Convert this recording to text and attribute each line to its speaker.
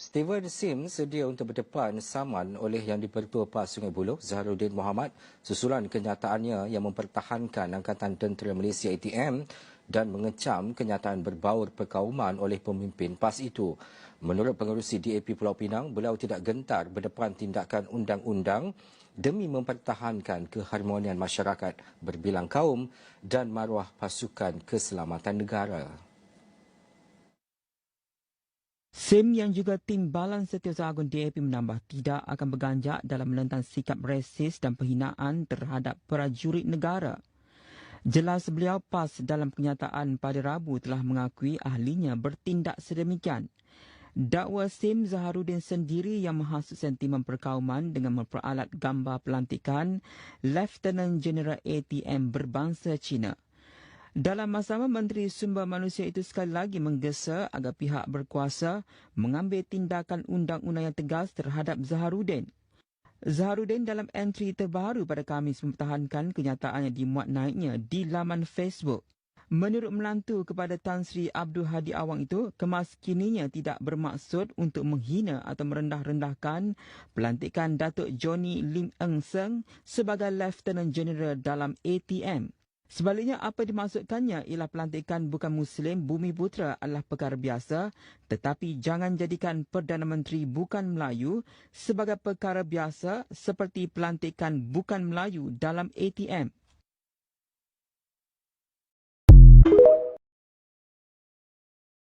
Speaker 1: Steven Sim sedia untuk berdepan saman oleh Yang di-Pertua PAS Sungai Buloh, Zaharuddin Mohamad, susulan kenyataannya yang mempertahankan Angkatan Tentera Malaysia ATM dan mengecam kenyataan berbaur perkauman oleh pemimpin PAS itu. Menurut pengerusi DAP Pulau Pinang, beliau tidak gentar berdepan tindakan undang-undang demi mempertahankan keharmonian masyarakat berbilang kaum dan maruah pasukan keselamatan negara.
Speaker 2: Sim yang juga Timbalan Setiausaha Agung DAP menambah tidak akan berganjak dalam menentang sikap resis dan penghinaan terhadap prajurit negara. Jelas beliau PAS dalam kenyataan pada Rabu telah mengakui ahlinya bertindak sedemikian. Dakwa Sim Zaharuddin sendiri yang menghasut sentimen perkauman dengan memperalat gambar pelantikan Lieutenant General ATM berbangsa Cina. Dalam masama, Menteri Sumber Manusia itu sekali lagi menggesa agar pihak berkuasa mengambil tindakan undang-undang yang tegas terhadap Zaharuddin. Zaharuddin dalam entry terbaru pada Khamis mempertahankan kenyataan yang dimuat naiknya di laman Facebook. Menurut melantu kepada Tan Sri Abdul Hadi Awang itu, kemaskininya tidak bermaksud untuk menghina atau merendah-rendahkan pelantikan Datuk Johnny Lim Eng Seng sebagai Lieutenant General dalam ATM. Sebaliknya, apa dimaksudkannya ialah pelantikan bukan Muslim Bumi Putra adalah perkara biasa, tetapi jangan jadikan Perdana Menteri bukan Melayu sebagai perkara biasa seperti pelantikan bukan Melayu dalam ATM.